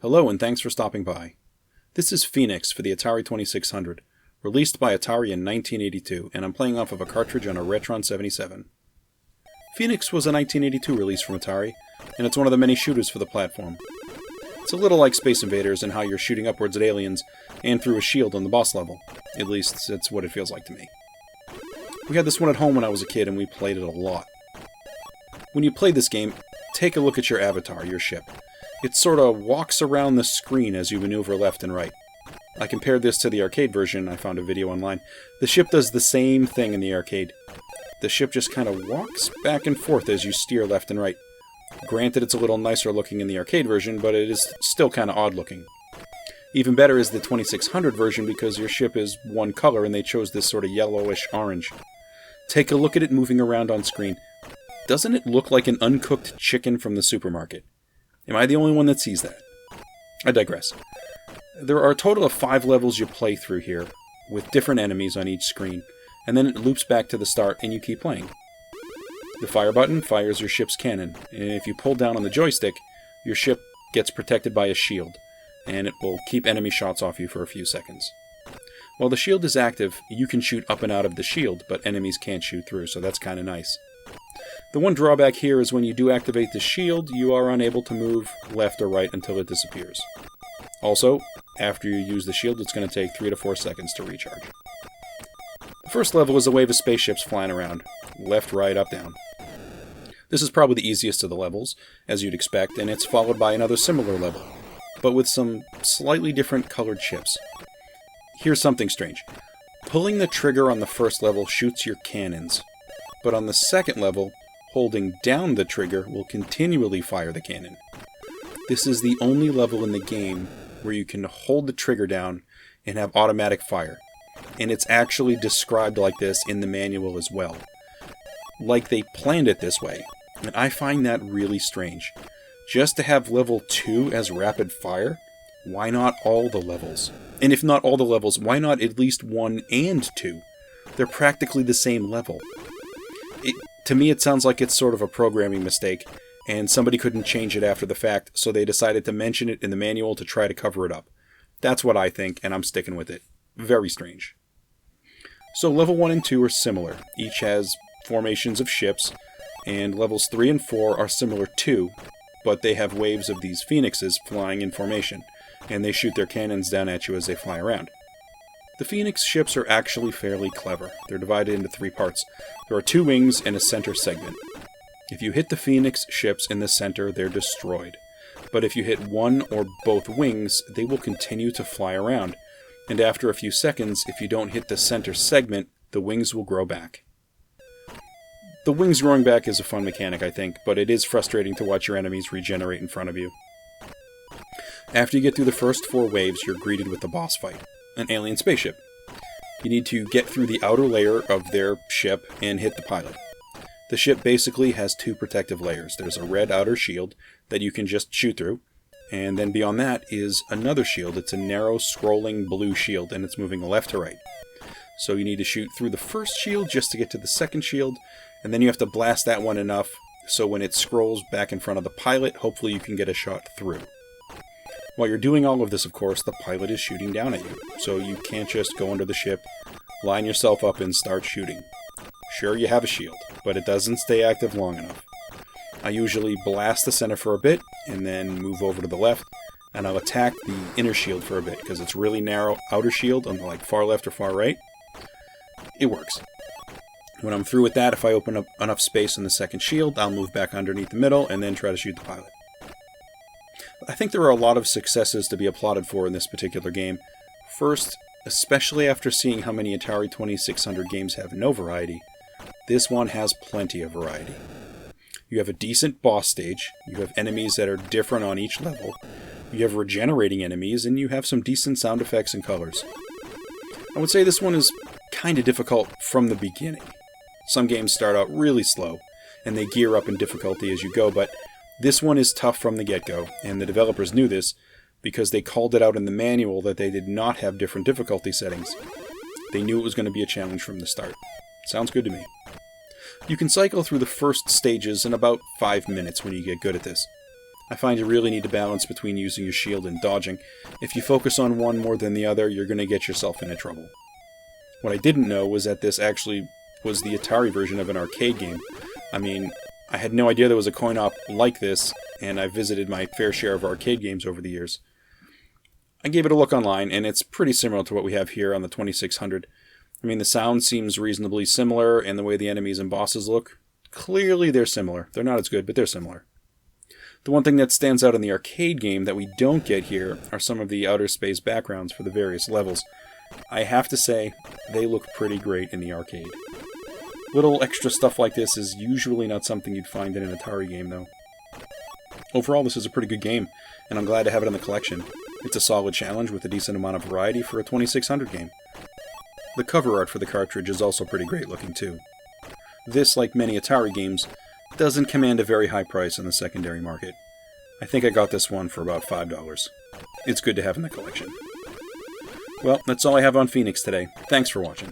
Hello and thanks for stopping by. This is Phoenix for the Atari 2600, released by Atari in 1982, and I'm playing off of a cartridge on a Retron 77. Phoenix was a 1982 release from Atari, and it's one of the many shooters for the platform. It's a little like Space Invaders in how you're shooting upwards at aliens and through a shield on the boss level. At least, that's what it feels like to me. We had this one at home when I was a kid and we played it a lot. When you play this game, take a look at your avatar, your ship. It sort of walks around the screen as you maneuver left and right. I compared this to the arcade version. I found a video online. The ship does the same thing in the arcade. The ship just kind of walks back and forth as you steer left and right. Granted, it's a little nicer looking in the arcade version, but it is still kind of odd looking. Even better is the 2600 version because your ship is one color and they chose this sort of yellowish orange. Take a look at it moving around on screen. Doesn't it look like an uncooked chicken from the supermarket? Am I the only one that sees that? I digress. There are a total of 5 levels you play through here, with different enemies on each screen, and then it loops back to the start and you keep playing. The fire button fires your ship's cannon, and if you pull down on the joystick, your ship gets protected by a shield, and it will keep enemy shots off you for a few seconds. While the shield is active, you can shoot up and out of the shield, but enemies can't shoot through, so that's kind of nice. The one drawback here is when you do activate the shield, you are unable to move left or right until it disappears. Also, after you use the shield, it's going to take 3 to 4 seconds to recharge. The first level is a wave of spaceships flying around. Left, right, up, down. This is probably the easiest of the levels, as you'd expect, and it's followed by another similar level, but with some slightly different colored ships. Here's something strange. Pulling the trigger on the first level shoots your cannons, but on the second level, holding down the trigger will continually fire the cannon. This is the only level in the game where you can hold the trigger down and have automatic fire, and it's actually described like this in the manual as well. Like they planned it this way, and I find that really strange. Just to have level 2 as rapid fire? Why not all the levels? And if not all the levels, why not at least 1 and 2? They're practically the same level. To me, it sounds like it's sort of a programming mistake, and somebody couldn't change it after the fact, so they decided to mention it in the manual to try to cover it up. That's what I think, and I'm sticking with it. Very strange. So level 1 and 2 are similar. Each has formations of ships, and levels 3 and 4 are similar too, but they have waves of these phoenixes flying in formation, and they shoot their cannons down at you as they fly around. The Phoenix ships are actually fairly clever. They're divided into 3 parts. There are 2 wings and a center segment. If you hit the Phoenix ships in the center, they're destroyed. But if you hit one or both wings, they will continue to fly around. And after a few seconds, if you don't hit the center segment, the wings will grow back. The wings growing back is a fun mechanic, I think, but it is frustrating to watch your enemies regenerate in front of you. After you get through the first 4 waves, you're greeted with the boss fight. An alien spaceship. You need to get through the outer layer of their ship and hit the pilot. The ship basically has 2 protective layers. There's a red outer shield that you can just shoot through, and then beyond that is another shield. It's a narrow, scrolling blue shield, and it's moving left to right. So you need to shoot through the first shield just to get to the second shield, and then you have to blast that one enough so when it scrolls back in front of the pilot, hopefully you can get a shot through. While you're doing all of this, of course, the pilot is shooting down at you, so you can't just go under the ship, line yourself up, and start shooting. Sure, you have a shield, but it doesn't stay active long enough. I usually blast the center for a bit, and then move over to the left, and I'll attack the inner shield for a bit, because it's really narrow outer shield on the far left or far right. It works. When I'm through with that, if I open up enough space in the second shield, I'll move back underneath the middle, and then try to shoot the pilot. I think there are a lot of successes to be applauded for in this particular game. First, especially after seeing how many Atari 2600 games have no variety, this one has plenty of variety. You have a decent boss stage, you have enemies that are different on each level, you have regenerating enemies, and you have some decent sound effects and colors. I would say this one is kind of difficult from the beginning. Some games start out really slow, and they gear up in difficulty as you go, but this one is tough from the get-go, and the developers knew this because they called it out in the manual that they did not have different difficulty settings. They knew it was going to be a challenge from the start. Sounds good to me. You can cycle through the first stages in about 5 minutes when you get good at this. I find you really need to balance between using your shield and dodging. If you focus on one more than the other, you're going to get yourself into trouble. What I didn't know was that this actually was the Atari version of an arcade game. I mean, I had no idea there was a coin-op like this, and I've visited my fair share of arcade games over the years. I gave it a look online, and it's pretty similar to what we have here on the 2600. I mean, the sound seems reasonably similar, and the way the enemies and bosses look, clearly they're similar. They're not as good, but they're similar. The one thing that stands out in the arcade game that we don't get here are some of the outer space backgrounds for the various levels. I have to say, they look pretty great in the arcade. Little extra stuff like this is usually not something you'd find in an Atari game, though. Overall, this is a pretty good game, and I'm glad to have it in the collection. It's a solid challenge with a decent amount of variety for a 2600 game. The cover art for the cartridge is also pretty great looking, too. This, like many Atari games, doesn't command a very high price in the secondary market. I think I got this one for about $5. It's good to have in the collection. Well, that's all I have on Phoenix today. Thanks for watching.